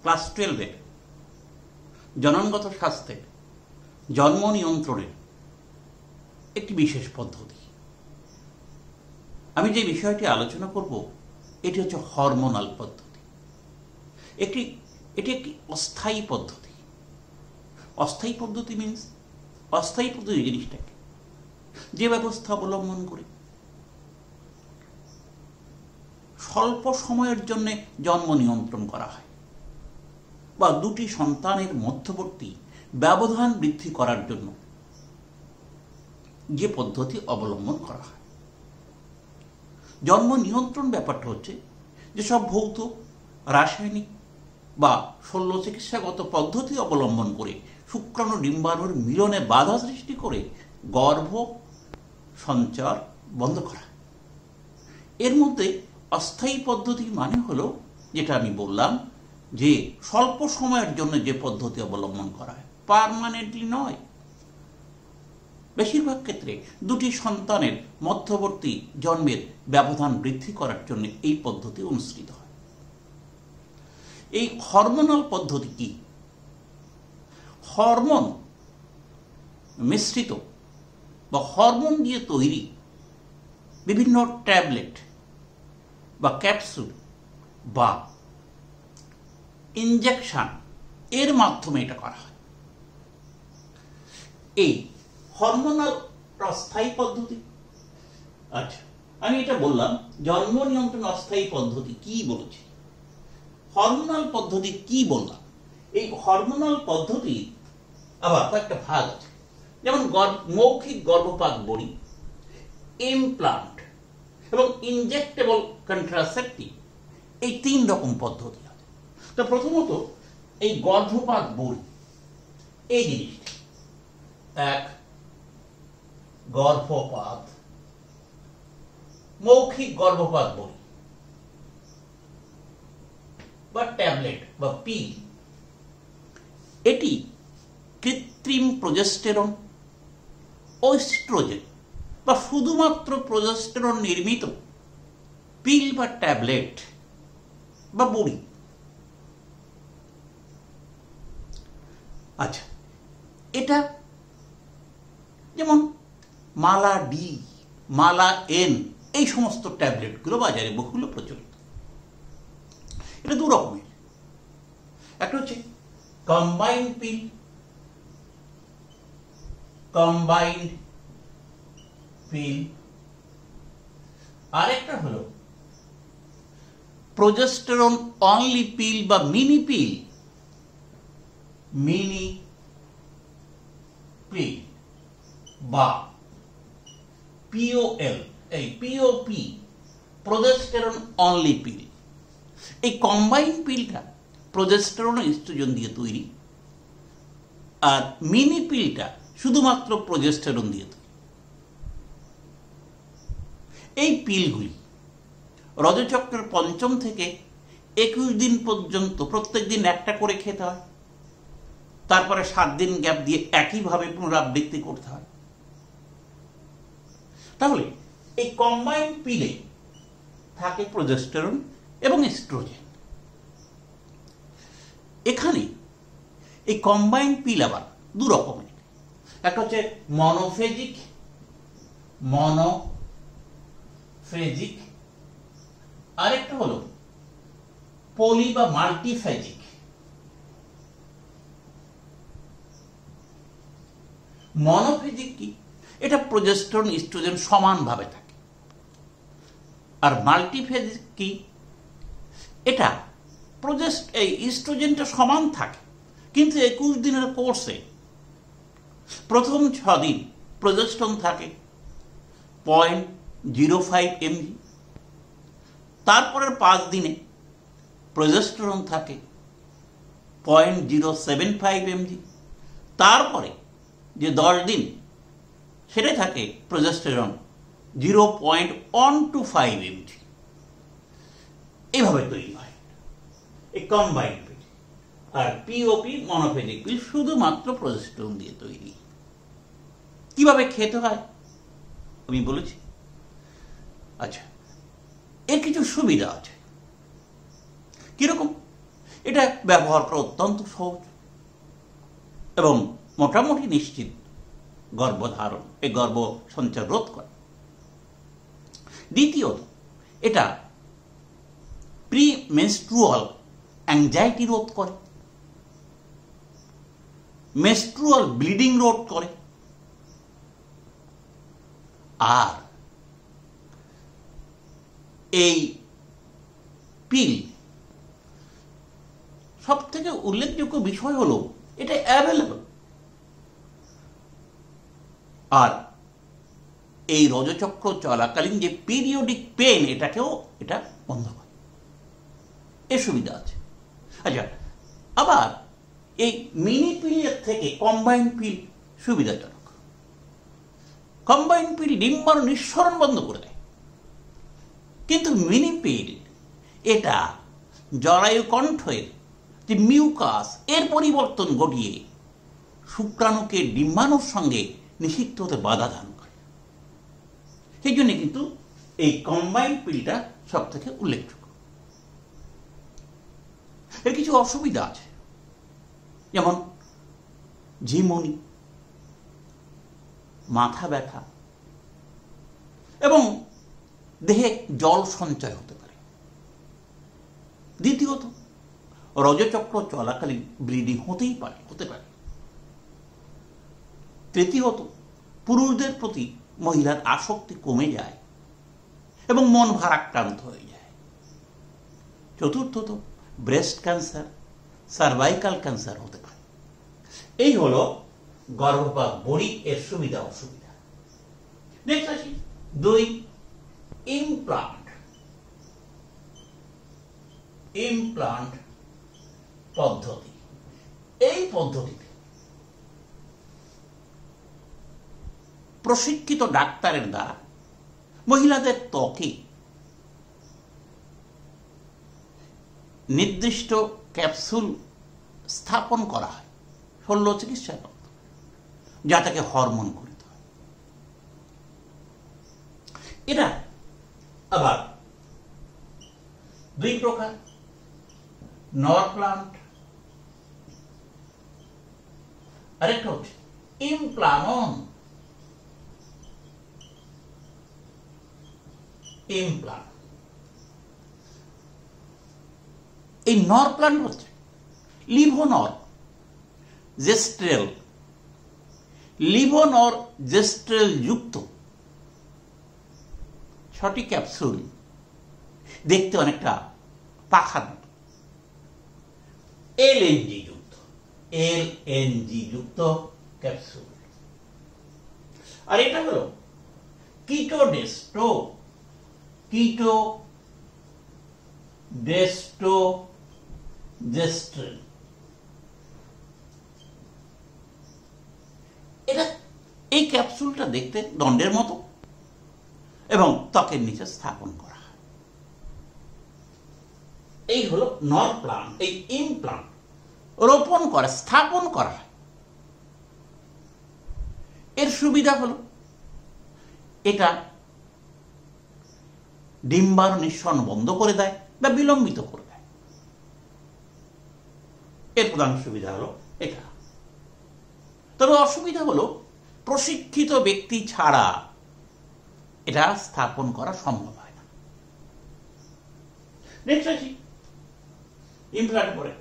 Class 12-এর জননগত স্বাস্থ্যের জন্ম নিয়ন্ত্রণের একটি বিশেষ পদ্ধতি। আমি যে বিষয়টি আলোচনা করব এটি হচ্ছে হরমোনাল পদ্ধতি। এটি একটি অস্থায়ী পদ্ধতি। অস্থায়ী পদ্ধতি মিনস, অস্থায়ী পদ্ধতি জিনিসটাকে যে ব্যবস্থা অবলম্বন করে স্বল্প সময়ের জন্য জন্ম নিয়ন্ত্রণ করা হয় বা দুটি সন্তানের মধ্যবর্তী ব্যবধান বৃদ্ধি করার জন্য যে পদ্ধতি অবলম্বন করা হয়। জন্ম নিয়ন্ত্রণ ব্যাপারটা হচ্ছে যেসব ভৌত, রাসায়নিক বা শল্য চিকিৎসাগত পদ্ধতি অবলম্বন করে শুক্রাণু ডিম্বাণুর মিলনে বাধা সৃষ্টি করে গর্ভ সঞ্চার বন্ধ করা। এর মধ্যে অস্থায়ী পদ্ধতি মানে হলো যেটা আমি বললাম যে স্বল্প সময়ের জন্য যে পদ্ধতি অবলম্বন করা হয়, পার্মানেন্টলি নয়। বেশিরভাগ ক্ষেত্রে দুটি সন্তানের মধ্যবর্তী জন্মের ব্যবধান বৃদ্ধি করার জন্য এই পদ্ধতি অনুসৃত হয়। এই হরমোনাল পদ্ধতি কি? হরমোন মিশ্রিত বা হরমোন দিয়ে তৈরি বিভিন্ন ট্যাবলেট বা ক্যাপসুল বা ইনজেকশন এর মাধ্যমে এটা করা হয়। এই হরমোনাল অস্থায়ী পদ্ধতি। আচ্ছা, আমি এটা বললাম জন্ম নিয়ন্ত্রণ অস্থায়ী পদ্ধতি কি বলেছি, হরমোনাল পদ্ধতি কি বললাম। এই হরমোনাল পদ্ধতি আবার কয়েকটা ভাগ আছে, যেমন মৌখিক গর্ভপাত বড়ি, ইমপ্লান্ট এবং ইনজেক্টেবল কন্ট্রাসেপ্টিভ, এই 3 রকম পদ্ধতি আছে। তো প্রথমত এই গর্ভপাত বড়ি, এই জিনিসটি এক গর্ভপাত, মৌখিক গর্ভপাত বড়ি বা ট্যাবলেট বা পিল, এটি কৃত্রিম প্রজেস্টেরন ও এস্ট্রোজেন বা শুধুমাত্র প্রজেস্টেরন নির্মিত পিল বা ট্যাবলেট বা বড়ি। আচ্ছা, এটা যেমন মালা ডি, মালা এন, এই সমস্ত ট্যাবলেটগুলো বাজারে বহুল প্রচলিত। এটা 2 রকমের, একটা হচ্ছে কম্বাইন্ড পিল, কম্বাইন্ড পিল, আরেকটা হলো প্রজেস্টেরন অনলি পিল বা মিনি পিল, মিনি পিল বা পিওএল, এই পিওপি, প্রজেস্টেরন অনলি পিল। এই কম্বাইন্ড পিলটা প্রজেস্টেরন ও এস্ট্রোজেন দিয়ে তৈরি, আর মিনি পিলটা শুধুমাত্র প্রজেস্টেরন দিয়ে তৈরি। এই পিলগুলি রজচক্রের 5ম থেকে 21 দিন পর্যন্ত প্রত্যেক দিন একটা করে খেতে হয়, তারপরে 7 দিন গ্যাপ দিয়ে একইভাবে পুনরাবৃত্তি করতে হয়। তাহলে এই কম্বাইন্ড পিলে থাকে প্রজেস্টেরন এবং এস্ট্রোজেন। এখানে এই কম্বাইন্ড পিল আবার 2 রকমের, একটা হচ্ছে মনোফেজিক, আরেকটা হলো পলি বা মাল্টিফেজিক। মনোফেজিক কি? এটা প্রজেস্টেরন এস্ট্রোজেন সমানভাবে থাকে। আর মাল্টিফেজিক কি? এটা এই এস্ট্রোজেনটা সমান থাকে, কিন্তু 21 দিনের কোর্সে প্রথম 6 দিন প্রজেস্টেরন থাকে 0.05 mg, তারপরের 5 দিনে প্রজেস্টেরন থাকে 0.075 mg, তারপরে যে 10 দিন সেটা থাকে প্রজেস্টেরন 0.125 mg। এইভাবে তৈরি হয় এই কম্বাইন্ড পিল। আর পিওপি মনোফেজিক পিল শুধুমাত্র প্রজেস্টেরন দিয়ে তৈরি। কিভাবে খেতে হয় আমি বলেছি। আচ্ছা, এর কিছু সুবিধা আছে। কিরকম? এটা ব্যবহার করা অত্যন্ত সহজ এবং মোটামুটি নিশ্চিত গর্ভধারণ, এই গর্ভ সঞ্চার রোধ করে। দ্বিতীয়ত, এটা প্রি মেনস্ট্রুয়াল অ্যাংজাইটি রোধ করে, মেনস্ট্রুয়াল ব্লিডিং রোধ করে, আর এই পিল সব থেকে উল্লেখযোগ্য বিষয় হলো এটা অ্যাভেলেবল, আর এই রজচক্র চলাকালীন যে পিরিয়ডিক পেন এটাকেও এটা বন্ধ করে, এর সুবিধা আছে। আচ্ছা, আবার এই মিনি পিলের থেকে কম্বাইন্ড পিল সুবিধাজনক। কম্বাইন্ড পিল ডিম্বাণু নিঃসরণ বন্ধ করে দেয়, কিন্তু মিনি পিল এটা জরায়ু কণ্ঠের যে মিউকাস এর পরিবর্তন ঘটিয়ে শুক্রাণুকে ডিম্বাণুর সঙ্গে নিষিক্ত হতে বাধা দান করে। সেই জন্য কিন্তু এই কম্বাইন্ড পিলটা সব থেকে উল্লেখযোগ্য। এর কিছু অসুবিধা আছে, যেমন ঝিমুনি, মাথা ব্যথা এবং দেহে জল সঞ্চয় হতে পারে। দ্বিতীয়ত, রজচক্র চলাকালীন ব্লিডিং হতে পারে। তৃতীয়ত, পুরুষদের প্রতি মহিলার আসক্তি কমে যায় এবং মন ভারাক্রান্ত হয়ে যায়। চতুর্থত, ব্রেস্ট ক্যান্সার, সার্ভাইকাল ক্যান্সার হতে পারে। এই হলো গর্ভপাত বড়ি এর সুবিধা অসুবিধা। নেক্সট আসি 2, ইমপ্লান্ট। ইমপ্লান্ট পদ্ধতি। এই পদ্ধতিতে প্রশিক্ষিত ডাক্তারের দ্বারা মহিলাদের ত্বকে নির্দিষ্ট ক্যাপসুল স্থাপন করা হয় শল্য চিকিৎসার মাধ্যমে, যা তাকে হরমোন ঘূরিত হয়। এটা আবার 2 প্রকার, নরপ্লান্ট, আরেকটা হচ্ছে ইমপ্লানন। ইমপ্লান্ট, এই নরপ্লান্ট হচ্ছে লিভোনর জেস্ট্রেল যুক্ত সঠিক ক্যাপসুল, দেখতে অনেকটা পাখার মতো, এলএনজি যুক্ত ক্যাপসুল। আর এটা হলো কিটোডেস্টোজেস্ট্রেল। এটা এই ক্যাপসুলটা দেখতে দণ্ডের মতো এবং ত্বকের নিচে স্থাপন করা হয়। এই হলো নরপ্লান্ট। এই ইমপ্লান্ট রোপণ করা, স্থাপন করা হয়। এর সুবিধা হলো এটা ডিম্বাণু নিঃসরণ বন্ধ করে দেয় বা বিলম্বিত করে দেয়। এর প্রধান সুবিধা হলো এটা। তবে অসুবিধা হলো প্রশিক্ষিত ব্যক্তি ছাড়া এটা স্থাপন করা সম্ভব হয় না। নেক্সট আসি ইমপ্লান্ট পরে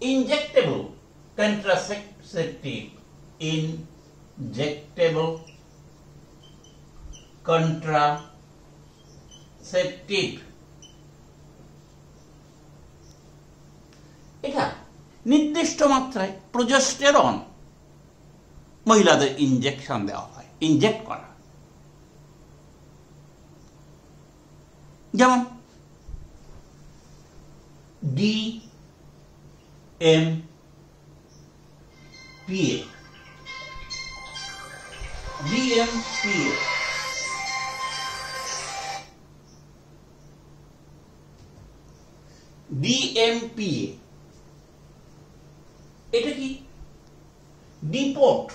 ইনজেক্টেবল কন্ট্রাসেপটিভ। ইনজেক্টেবল কন্ট্রাসেপটিভ, এটা নির্দিষ্ট মাত্রায় প্রোজেস্টেরন মহিলাদের ইনজেকশন দেওয়া হয়, ইনজেক্ট করা। যেমন ডিএমপিএ। ডিএমপিএ এটা কি? ডিপোর্ট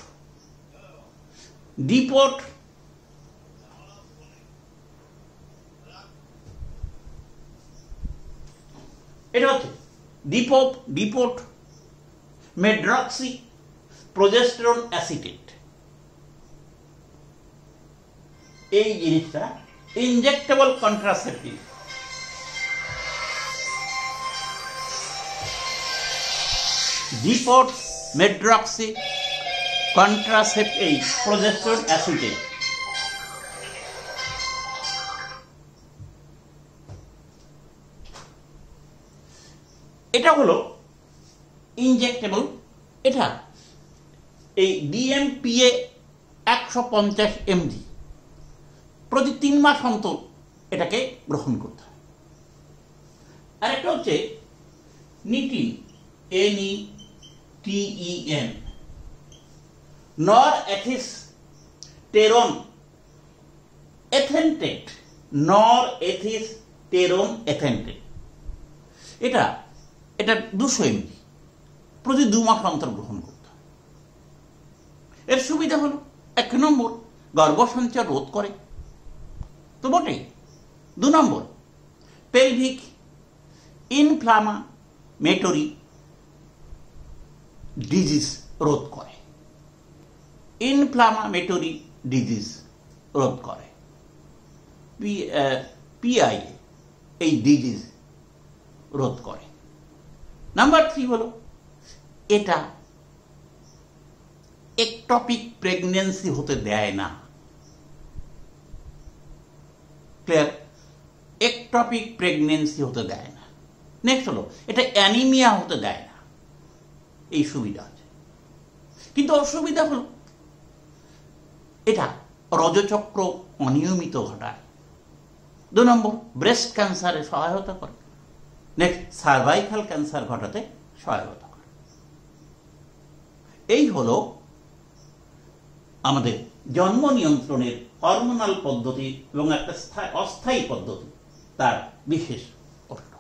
এটা হচ্ছে ডিপোট মেড্রক্সি প্রোজেস্টেরন অ্যাসিটেট, এই জিনিসটা injectable contraceptive. Depot medroxy contraceptive progesterone acetate, এটা হলো ইনজেক্টেবল। এটা এই ডিএমপিএ 150 mg প্রতি 3 মাস অন্তর এটাকে গ্রহণ করতে হয়। আর একটা হচ্ছে নিটিন, NETEN, নরএথিস্টেরন এথেন্টেট, নরএথিস্টেরন এথেন্টেট, এটা 200 mg প্রতি 2 মাস অন্তর গ্রহণ করতে হয়। এর সুবিধা হলো 1 নম্বর গর্ভসঞ্চার রোধ করে তো বটেই, 2 নম্বর পেলভিক ইনফ্লামেটরি ডিজিজ রোধ করে, ইনফ্লামেটরি ডিজিজ রোধ করে, পিআই এই ডিজিজ রোধ করে। নাম্বার 3 হলো এটা একটপিক প্রেগন্যান্সি হতে দেয় না। ক্লিয়ার? একটপিক প্রেগন্যান্সি হতে দেয় না। নেক্সট হলো এটা অ্যানিমিয়া হতে দেয় না, এই সুবিধা আছে। কিন্তু অসুবিধা হলো এটা রজচক্র অনিয়মিত ঘটায়। 2 নম্বর ব্রেস্ট ক্যান্সারে সহায়তা করে। নেক্সট সার্ভাইকাল ক্যান্সার ঘটাতে সহায়তা করে। এই হলো আমাদের জন্ম নিয়ন্ত্রণের হরমোনাল পদ্ধতি এবং একটা অস্থায়ী পদ্ধতি, তার বিশেষ প্রশ্ন।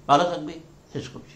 ভালো থাকবে, শেষ করছি।